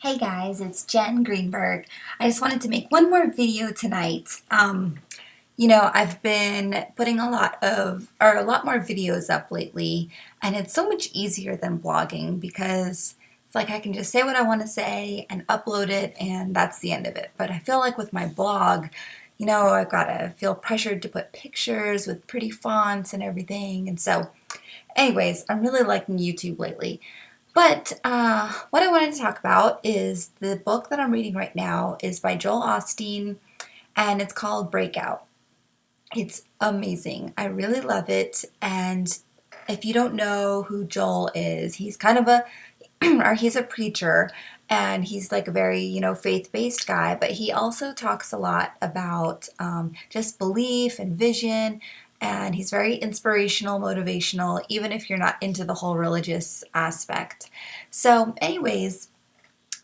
Hey guys, it's Jen Greenberg. I just wanted to make one more video tonight. I've been putting a lot more videos up lately, and it's so much easier than blogging because it's like I can just say what I want to say and upload it, and that's the end of it. But I feel like with my blog, I've got to feel pressured to put pictures with pretty fonts and everything. And so, anyways, I'm really liking YouTube lately. But what I wanted to talk about is the book that I'm reading right now is by Joel Osteen, and it's called Breakout. It's amazing. I really love it. And if you don't know who Joel is, he's kind of or he's a preacher, and he's like a very, faith-based guy, but he also talks a lot about just belief and vision, and he's very inspirational, motivational, even if you're not into the whole religious aspect. So, anyways,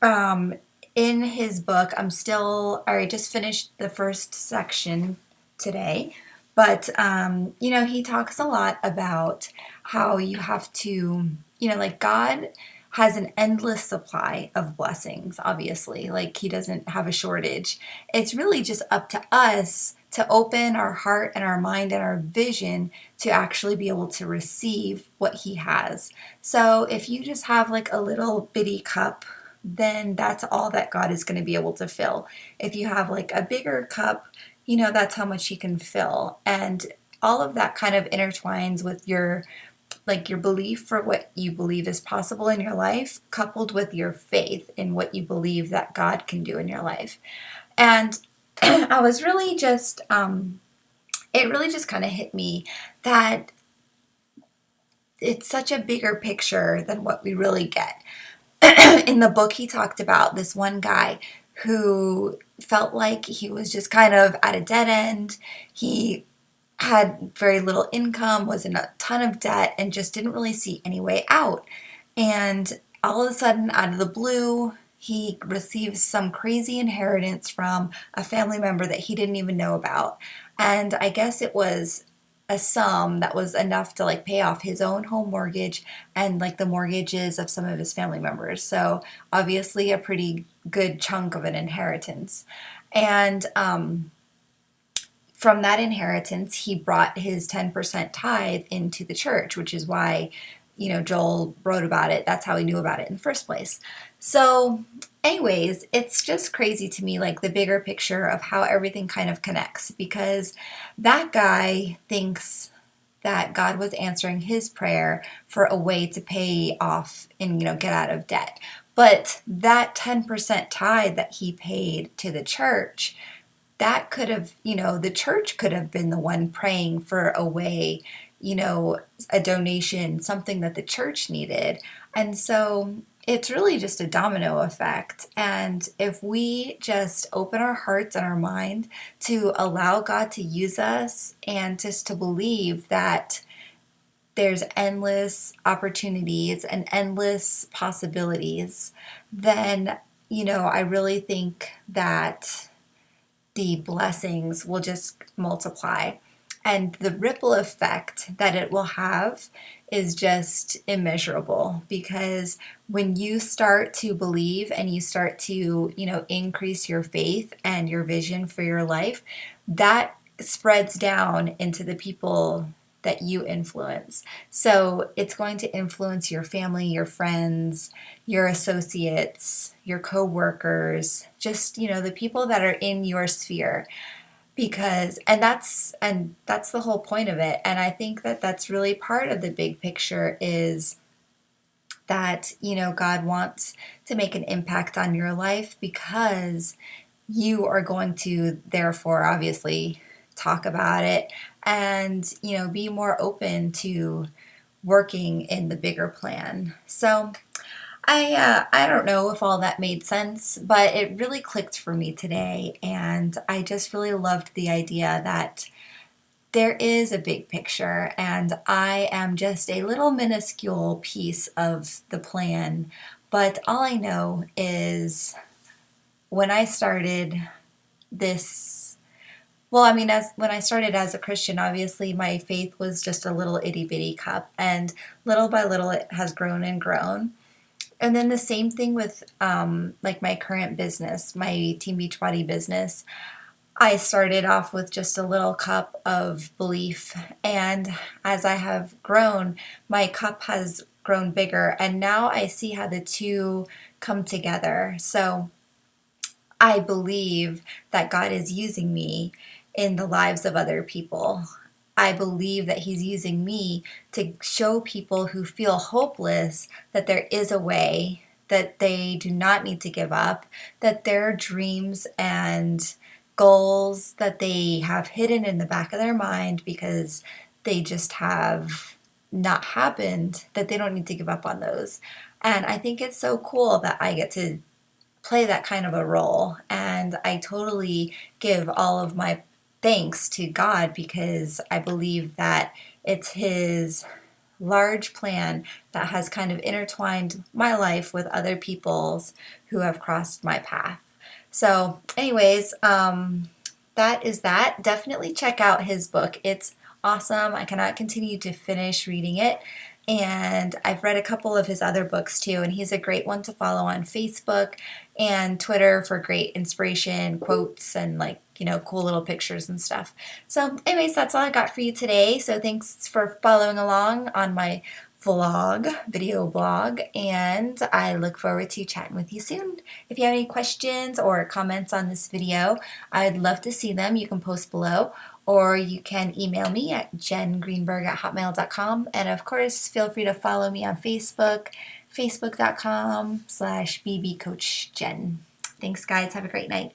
um, in his book, I just finished the first section today, but, he talks a lot about how you have to, like God has an endless supply of blessings, obviously. Like he doesn't have a shortage. It's really just up to us to open our heart and our mind and our vision to actually be able to receive what he has. So if you just have like a little bitty cup, then that's all that God is going to be able to fill. If you have like a bigger cup, that's how much he can fill. And all of that kind of intertwines with your belief for what you believe is possible in your life, coupled with your faith in what you believe that God can do in your life. And I was really just, it really just kind of hit me that it's such a bigger picture than what we really get. In the book, he talked about this one guy who felt like he was just kind of at a dead end. He had very little income, was in a ton of debt, and just didn't really see any way out. And all of a sudden, out of the blue, he receives some crazy inheritance from a family member that he didn't even know about. And I guess it was a sum that was enough to like pay off his own home mortgage and like the mortgages of some of his family members. So obviously a pretty good chunk of an inheritance. And from that inheritance, he brought his 10% tithe into the church, which is why, Joel wrote about it. That's how he knew about it in the first place. So, anyways, it's just crazy to me, like the bigger picture of how everything kind of connects, because that guy thinks that God was answering his prayer for a way to pay off and, get out of debt. But that 10% tithe that he paid to the church, that could have, the church could have been the one praying for a way, a donation, something that the church needed. And so it's really just a domino effect. And if we just open our hearts and our mind to allow God to use us and just to believe that there's endless opportunities and endless possibilities, then, I really think that the blessings will just multiply. And the ripple effect that it will have is just immeasurable, because when you start to believe and you start to, increase your faith and your vision for your life, that spreads down into the people that you influence. So it's going to influence your family, your friends, your associates, your coworkers, just, the people that are in your sphere. Because and that's the whole point of it. And I think that that's really part of the big picture, is that, God wants to make an impact on your life, because you are going to therefore obviously talk about it and, be more open to working in the bigger plan. So I don't know if all that made sense, but it really clicked for me today, and I just really loved the idea that there is a big picture, and I am just a little minuscule piece of the plan. But all I know is when I started this, well, I mean, as when I started as a Christian, obviously my faith was just a little itty bitty cup, and little by little it has grown and grown. And then the same thing with like my current business, my Team Beachbody business. I started off with just a little cup of belief, and as I have grown, my cup has grown bigger, and now I see how the two come together. So I believe that God is using me in the lives of other people. I believe that He's using me to show people who feel hopeless that there is a way, that they do not need to give up, that their dreams and goals that they have hidden in the back of their mind because they just have not happened, that they don't need to give up on those. And I think it's so cool that I get to play that kind of a role. And I totally give all of my thanks to God because I believe that it's His large plan that has kind of intertwined my life with other people's who have crossed my path. So, anyways, that is that. Definitely check out his book. It's awesome. I cannot continue to finish reading it. And I've read a couple of his other books too, and he's a great one to follow on Facebook and Twitter for great inspiration, quotes, and like, cool little pictures and stuff. So, anyways, that's all I got for you today. So, thanks for following along on my video blog, and I look forward to chatting with you soon. If you have any questions or comments on this video, I'd love to see them. You can post below, or you can email me at JennGreenberg@hotmail.com. And of course, feel free to follow me on Facebook, facebook.com/bbcoachjen. Thanks, guys. Have a great night.